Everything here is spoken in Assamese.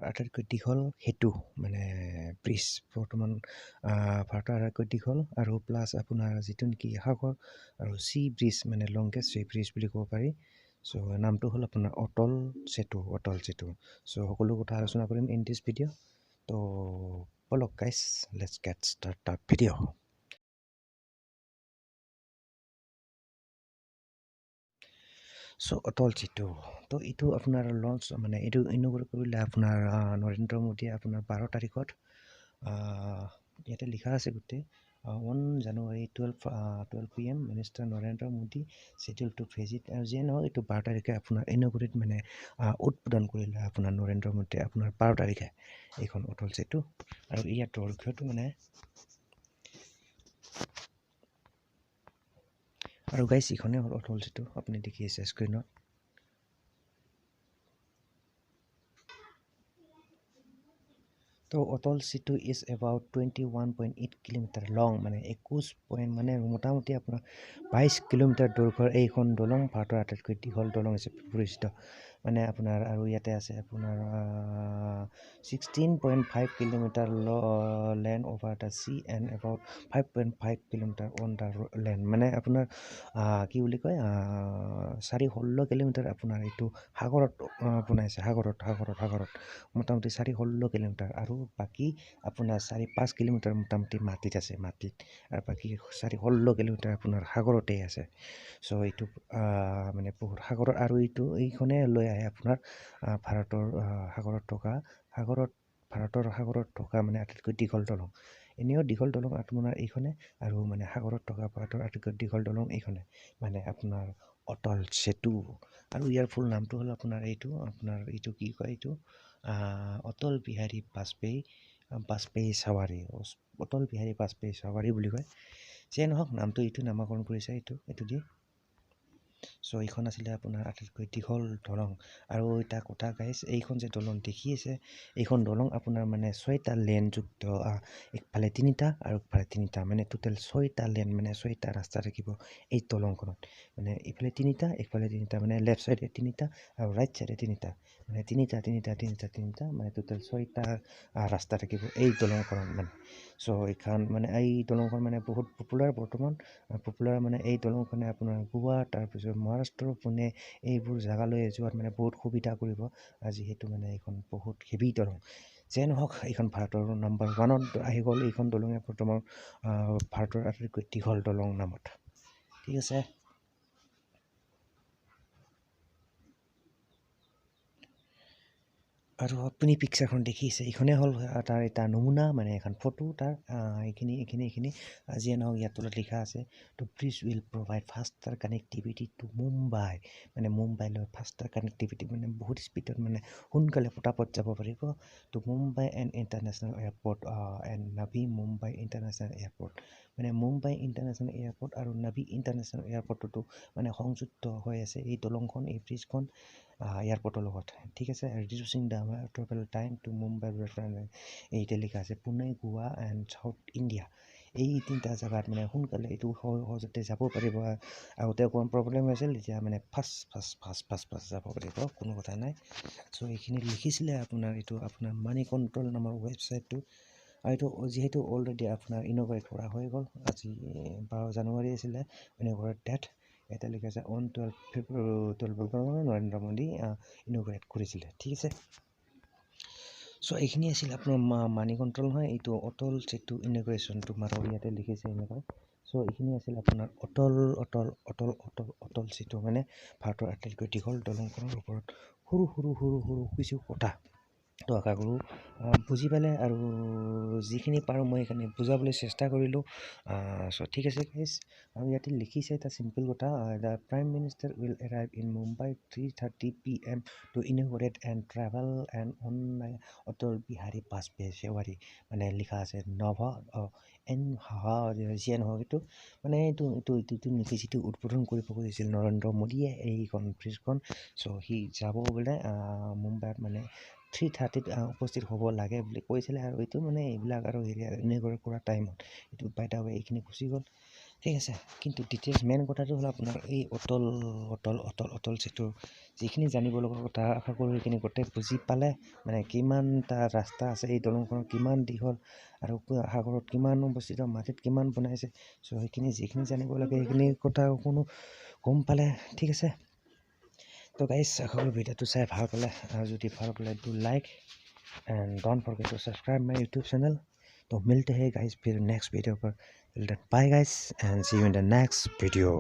আটাইতকৈ দীঘল সেতু মানে ব্ৰিজ বৰ্তমান ভাৰতৰ আটাইতকৈ দীঘল আৰু প্লাছ আপোনাৰ যিটো নেকি সাগৰ আৰু চি ব্ৰিজ মানে লংগেষ্ট চি ব্ৰিজ বুলি ক'ব পাৰি। চ' নামটো হ'ল আপোনাৰ অটল সেতু চ' সকলো কথা আলোচনা কৰিম ইন দিছ ভিডিঅ'। তো বলক guys, let's get start the video'. So' Atal Setu তো এইটো আপোনাৰ লঞ্চ মানে এইটো ইন'গ্ৰেট কৰিলে আপোনাৰ নৰেন্দ্ৰ মোদীয়ে আপোনাৰ 12 তাৰিখত ইয়াতে লিখা আছে গোটেই 1 জানুৱাৰী 12 PM minister Narendra Modi schedule to visit আৰু যিয়ে নহওক এইটো 12 তাৰিখে আপোনাৰ ইন'গ্ৰেট মানে উদ্বোধন কৰিলে আপোনাৰ নৰেন্দ্ৰ মোদীয়ে আপোনাৰ 12 তাৰিখে এইখন অটল সেতু আৰু ইয়াৰ দৈৰ্ঘ্যটো মানে আৰু গাইছ এইখনে হ'ল অটল সেতু আপুনি দেখি আছে স্ক্ৰীনত। তো অটল সেতু ইজ এবাউট 21.8 কিলোমিটাৰ লং মানে 21 মানে মোটামুটি আপোনাৰ 22 কিলোমিটাৰ দৈৰ্ঘ্যৰ এইখন দলং ভাৰতৰ আটাইতকৈ দীঘল দলং হিচাপে পৰিচিত মানে আপোনাৰ আৰু ইয়াতে আছে আপোনাৰ 16.5 kilometre land over the C and about 5.5 kilometre on the land মানে আপোনাৰ কি বুলি কয় 416 কিলোমিটাৰ আপোনাৰ এইটো সাগৰত বনাইছে সাগৰত মোটামুটি 416 কিলোমিটাৰ আৰু বাকী আপোনাৰ 4-5 কিলোমিটাৰ মোটামুটি মাটিত আছে আৰু বাকী 416 কিলোমিটাৰ আপোনাৰ সাগৰতেই আছে। চ' এইটো মানে বহুত সাগৰত আৰু এইখনে লৈ আহে আপোনাৰ ভাৰতৰ সাগৰত থকা মানে আটাইতকৈ দীঘল দলং। এনেও দীঘল দলং আপোনাৰ এইখনে আৰু মানে সাগৰত থকা ভাৰতৰ আটাইতকৈ দীঘল দলং এইখনে মানে আপোনাৰ অটল সেতু আৰু ইয়াৰ ফুল নামটো হ'ল আপোনাৰ এইটো কি কয় এইটো অটল বিহাৰী বাজপেয়ী চাৱাৰী বুলি কয়। যিয়ে নহওক নামটো এইটো নামাকৰণ কৰিছে এইটো দি। চ' এইখন আছিলে আপোনাৰ আটাইতকৈ দীঘল দলং আৰু এটা কথা গাইছ এইখন যে দলং দেখি আছে এইখন দলং আপোনাৰ মানে 6টা লেনযুক্ত একফালে 3টা আৰু একফালে 3টা মানে টোটেল 6টা লেন মানে 6টা ৰাস্তা থাকিব এই দলংখনত মানে ইফালে 3টা একফালে 3টা মানে লেফ্ট চাইডে 3টা আৰু ৰাইট চাইডে 3টা মানে 3টা মানে টোটেল 6টা ৰাস্তা থাকিব এই দলংখনত মানে। চ' এইখন মানে এই দলংখন মানে বহুত পপুলাৰ বৰ্তমান মানে এই দলংখনে আপোনাৰ গোৱা তাৰপিছত মহাৰাষ্ট্ৰ পুনে এইবোৰ জেগালৈ যোৱাত মানে বহুত সুবিধা কৰিব যিহেতু মানে এইখন বহুত হেভি দলং। যে নহওক এইখন ভাৰতৰ নাম্বাৰ 1ত আহি গ'ল এইখন দলঙে বৰ্তমান ভাৰতৰ আটাইতকৈ দীঘল দলং নামত। ঠিক আছে। আৰু আপুনি পিকচাৰখন দেখিছে এইখনে হ'ল তাৰ এটা নমুনা মানে এখন ফটো তাৰ এইখিনি যিয়ে নহওক ইয়াৰ তলত লিখা আছে the bridge will provide faster connectivity to Mumbai মানে মুম্বাইলৈ ফাষ্টাৰ কানেক্টিভিটি মানে বহুত স্পীডত মানে সোনকালে পটাপট যাব পাৰিব to Mumbai and international airport and Navi Mumbai international airport মানে মুম্বাই ইণ্টাৰনেশ্যনেল এয়াৰপৰ্ট আৰু নাভি ইণ্টাৰনেশ্যনেল এয়াৰপৰ্টতো মানে সংযুক্ত হৈ আছে এই দলংখন এই ব্ৰিজখন এয়াৰপৰ্টৰ লগত। ঠিক আছে। Reducing the travel time to Mumbai এইটো লিখা আছে পুনে গোৱা এণ্ড চাউথ ইণ্ডিয়া এই 3টা জেগাত মানে সোনকালে এইটো সহজতে যাব পাৰিব। আগতে অকণমান প্ৰব্লেম হৈছিল এতিয়া মানে ফাষ্ট যাব পাৰিব কোনো কথা নাই। চ' এইখিনি লিখিছিলে এইটো আপোনাৰ মানি কণ্ট্ৰল নামৰ ৱেবছাইটটো আৰু এইটো যিহেতু অলৰেডি আপোনাৰ ইন'গ্ৰেট কৰা হৈ গ'ল আজি 12 জানুৱাৰী আছিলে ইন'গ্ৰেট ডেট এটা লিখা আছে অন 12 ফেব্ৰুৱাৰী নৰেন্দ্ৰ মোদী ইন'গ্ৰেট কৰিছিলে। ঠিক আছে। চ' এইখিনি আছিল আপোনাৰ মানি কণ্ট্ৰল হয় এইটো অটল সেতু ইন'গ্ৰেশ্যনটো মাত্ৰ ইয়াতে লিখিছে এনেকৈ। চ' এইখিনি আছিল আপোনাৰ অটল সেতু মানে ভাৰতৰ আটাইতকৈ দীঘল দলংখনৰ ওপৰত সৰু কিছু কথা তো আশা কৰোঁ বুজি পালে আৰু যিখিনি পাৰোঁ মই সেইখিনি বুজাবলৈ চেষ্টা কৰিলোঁ। চ' ঠিক আছে গাইজ আৰু ইয়াতে লিখিছে এটা চিম্পল কথা the prime minister will arrive in Mumbai 3:30 PM to inaugurate and travel and on Atal Bihari Vajpayee Sewri মানে লিখা আছে যিয়ে নহওক এইটো মানে এইটো নেকি যিটো উদ্বোধন কৰিব খুজিছিল নৰেন্দ্ৰ মোদীয়ে এইখন ব্ৰিজখন। চ' সি যাব বোলে মুম্বাইত মানে 3:30ত উপস্থিত হ'ব লাগে বুলি কৈছিলে আৰু এইটো মানে এইবিলাক আৰু ইন'গ্ৰেট কৰা টাইমত এইটো বাই দা ৱে এইখিনি গুচি গ'ল। ঠিক আছে কিন্তু ডিটেইলছ মেইন কথাটো হ'ল আপোনাৰ এই অটল সেতুৰ যিখিনি জানিব লগা কথা আশা কৰোঁ সেইখিনি গোটেই বুজি পালে মানে কিমানটা ৰাস্তা আছে এই দলংখনৰ কিমান দীঘল আৰু সাগৰত কিমান অৱস্থিত মাটিত কিমান বনাইছে চ' সেইখিনি যিখিনি জানিব লাগে সেইখিনি কথা কোনো গম পালে ঠিক আছে তো গাইজ আশা কৰোঁ ভিডিঅ'টো চাই ভাল পালে আৰু যদি ভাল পালে do like and don't forget to subscribe my YouTube channel तो मिलते हैं गाइस फिर नेक्स्ट वीडियो पर bye guys and see you in the next video